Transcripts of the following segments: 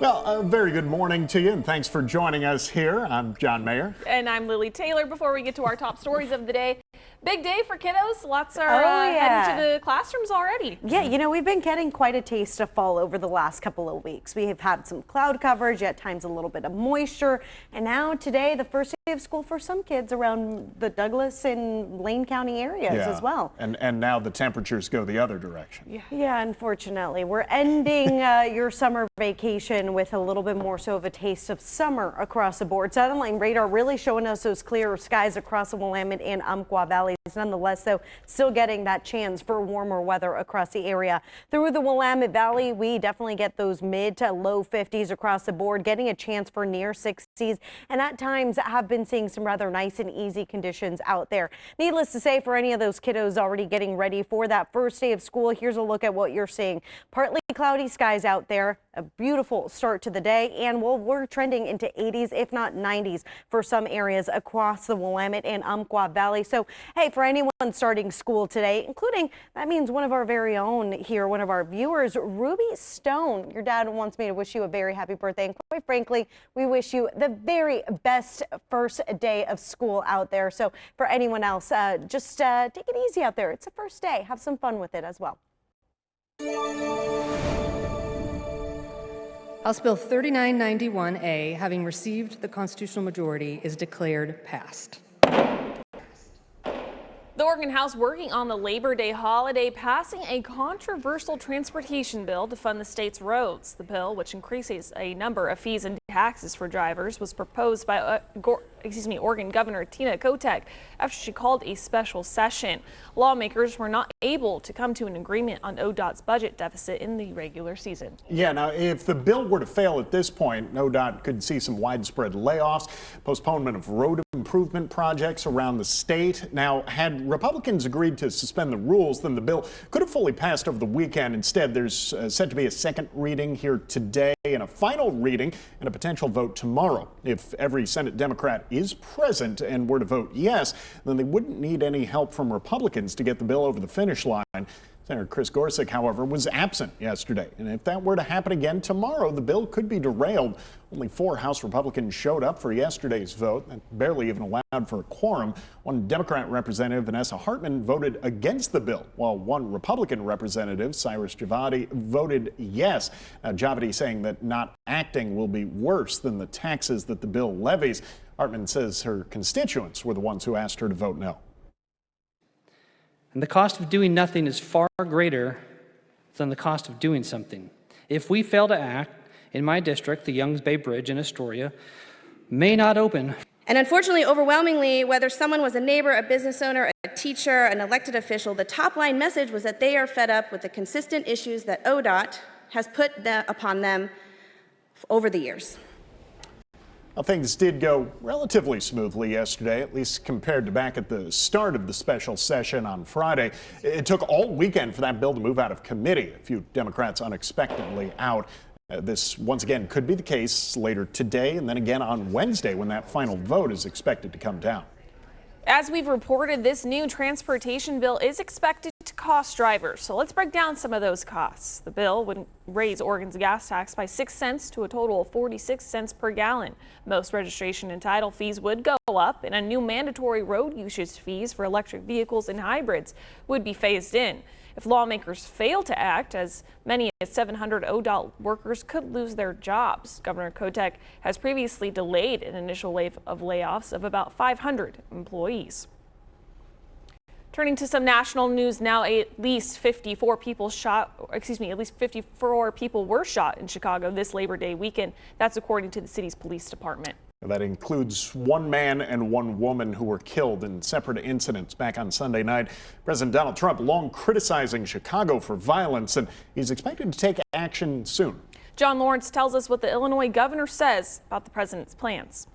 Well, a very good morning to you, and thanks for joining us here. I'm John Mayer. And I'm Lily Taylor. Before we get to our top stories of the day, big day for kiddos. Lots are heading to the classrooms already. Yeah, you know, we've been getting quite a taste of fall over the last couple of weeks. We have had some cloud coverage, at times a little bit of moisture, and now today, the first day of school for some kids around the Douglas and Lane County areas as well. And now the temperatures go the other direction. Yeah, unfortunately. We're ending your summer vacation with a little bit more so of a taste of summer across the board. Satellite radar really showing us those clear skies across the Willamette and Umpqua valleys. Nonetheless, though, still getting that chance for warmer weather across the area. Through the Willamette Valley, we definitely get those mid to low 50s across the board, getting a chance for near 60s, and at times have been seeing some rather nice and easy conditions out there. Needless to say, for any of those kiddos already getting ready for that first day of school, here's a look at what you're seeing. Partly cloudy skies out there, a beautiful start to the day, and we're trending into 80s, if not 90s, for some areas across the Willamette and Umpqua Valley. So, hey, for anyone starting school today, including, that means one of our very own here, one of our viewers, Ruby Stone. Your dad wants me to wish you a very happy birthday, and quite frankly, we wish you the very best first day of school out there. So for anyone else, just take it easy out there. It's the first day. Have some fun with it as well. House Bill 3991A, having received the constitutional majority, is declared passed. The Oregon House working on the Labor Day holiday, passing a controversial transportation bill to fund the state's roads. The bill, which increases a number of fees and taxes for drivers, was proposed by Oregon Governor Tina Kotek after she called a special session. Lawmakers were not able to come to an agreement on ODOT's budget deficit in the regular season. Yeah, now if the bill were to fail at this point, ODOT could see some widespread layoffs, postponement of road improvement projects around the state. Now, had Republicans agreed to suspend the rules, then the bill could have fully passed over the weekend. Instead, there's set to be a second reading here today and a final reading and a potential vote tomorrow. If every Senate Democrat is present and were to vote yes, then they wouldn't need any help from Republicans to get the bill over the finish line. Senator Chris Gorsuch, however, was absent yesterday, and if that were to happen again tomorrow, the bill could be derailed. Only 4 House Republicans showed up for yesterday's vote, and barely even allowed for a quorum. One Democrat representative, Vanessa Hartman, voted against the bill, while one Republican representative, Cyrus Javadi, voted yes. Now, Javadi saying that not acting will be worse than the taxes that the bill levies. Hartman says her constituents were the ones who asked her to vote no. And the cost of doing nothing is far greater than the cost of doing something. If we fail to act, in my district, the Youngs Bay Bridge in Astoria may not open. And unfortunately, overwhelmingly, whether someone was a neighbor, a business owner, a teacher, an elected official, the top line message was that they are fed up with the consistent issues that ODOT has put upon them over the years. Well, things did go relatively smoothly yesterday, at least compared to back at the start of the special session on Friday. It took all weekend for that bill to move out of committee. A few Democrats unexpectedly out. This once again could be the case later today and then again on Wednesday when that final vote is expected to come down. As we've reported, this new transportation bill is expected to cost drivers. So let's break down some of those costs. The bill would raise Oregon's gas tax by 6 cents to a total of 46 cents per gallon. Most registration and title fees would go up, and a new mandatory road usage fees for electric vehicles and hybrids would be phased in. If lawmakers fail to act, as many as 700 ODOT workers could lose their jobs. Governor Kotek has previously delayed an initial wave of layoffs of about 500 employees. Turning to some national news now, at least 54 people were shot in Chicago this Labor Day weekend. That's according to the city's police department. That includes one man and one woman who were killed in separate incidents back on Sunday night. President Donald Trump long criticizing Chicago for violence, and he's expected to take action soon. John Lawrence tells us what the Illinois governor says about the president's plans.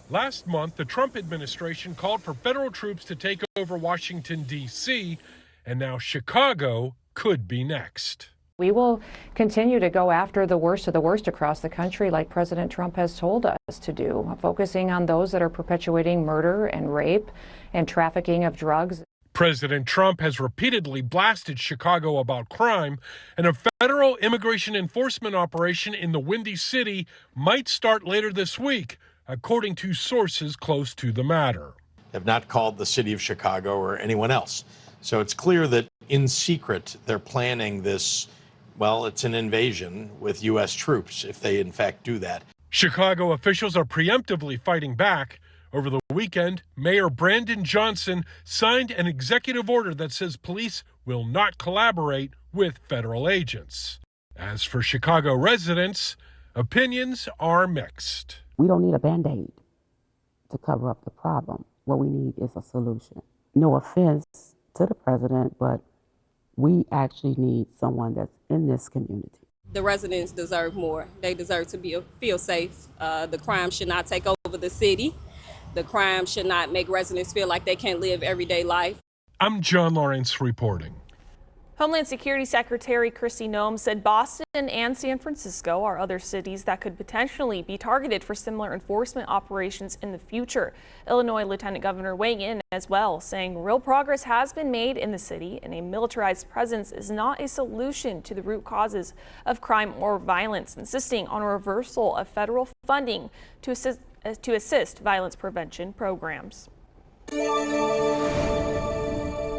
Last month, the Trump administration called for federal troops to take over Washington, D.C., and now Chicago could be next. We will continue to go after the worst of the worst across the country, like President Trump has told us to do, focusing on those that are perpetuating murder and rape and trafficking of drugs. President Trump has repeatedly blasted Chicago about crime, and a federal immigration enforcement operation in the Windy City might start later this week, according to sources close to the matter. Have not called the city of Chicago or anyone else. So it's clear that in secret they're planning this, well, it's an invasion with U.S. troops if they in fact do that. Chicago officials are preemptively fighting back. Over the weekend, Mayor Brandon Johnson signed an executive order that says police will not collaborate with federal agents. As for Chicago residents, opinions are mixed. We don't need a Band-Aid to cover up the problem. What we need is a solution. No offense to the president, but we actually need someone that's in this community. The residents deserve more. They deserve to feel safe. The crime should not take over the city. The crime should not make residents feel like they can't live everyday life. I'm John Lawrence reporting. Homeland Security Secretary Kristi Noem said Boston and San Francisco are other cities that could potentially be targeted for similar enforcement operations in the future. Illinois Lieutenant Governor weighing in as well, saying real progress has been made in the city and a militarized presence is not a solution to the root causes of crime or violence, insisting on a reversal of federal funding to assist violence prevention programs.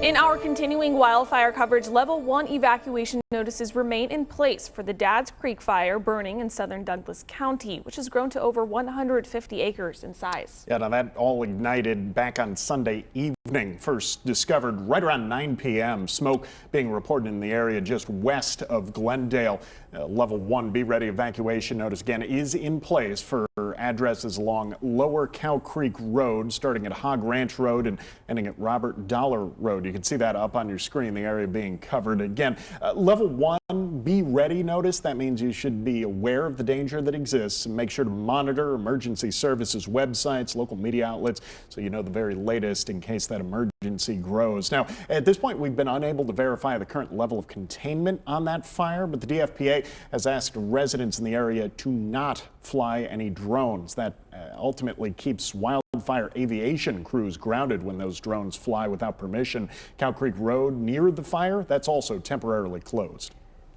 In our continuing wildfire coverage, level 1 evacuation notices remain in place for the Dad's Creek fire burning in southern Douglas County, which has grown to over 150 acres in size. Yeah, now that all ignited back on Sunday evening, first discovered right around 9 p.m. Smoke being reported in the area just west of Glendale. Level 1 Be Ready evacuation notice again is in place for addresses along Lower Cow Creek Road, starting at Hog Ranch Road and ending at Robert Dollar Road. You can see that up on your screen, the area being covered. Again, level 1 Be Ready notice. That means you should be aware of the danger that exists and make sure to monitor emergency services websites, local media outlets, so you know the very latest in case that emergency grows. Now, at this point, we've been unable to verify the current level of containment on that fire, but the DFPA has asked residents in the area to not fly any drones. That ultimately keeps wildfire aviation crews grounded when those drones fly without permission. Cow Creek Road near the fire, that's also temporarily closed.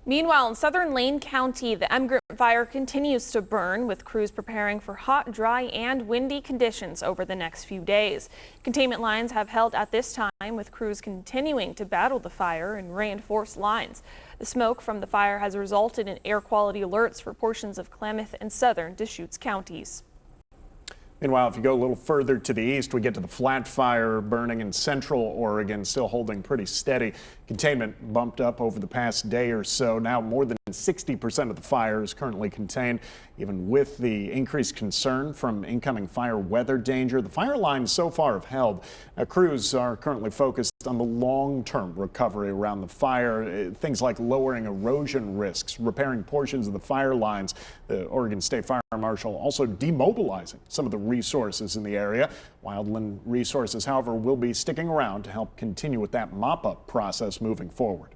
Meanwhile, in southern Lane County, the Emigrant fire continues to burn, with crews preparing for hot, dry, and windy conditions over the next few days. Containment lines have held at this time, with crews continuing to battle the fire and reinforce lines. The smoke from the fire has resulted in air quality alerts for portions of Klamath and southern Deschutes counties. Meanwhile, if you go a little further to the east, we get to the flat fire burning in central Oregon, still holding pretty steady. Containment bumped up over the past day or so. Now more than 60% of the fire is currently contained. Even with the increased concern from incoming fire weather danger, the fire lines so far have held. Crews are currently focused on the long-term recovery around the fire, things like lowering erosion risks, repairing portions of the fire lines. The Oregon State Fire Marshal also demobilizing some of the resources in the area. Wildland Resources, however, will be sticking around to help continue with that mop-up process moving forward.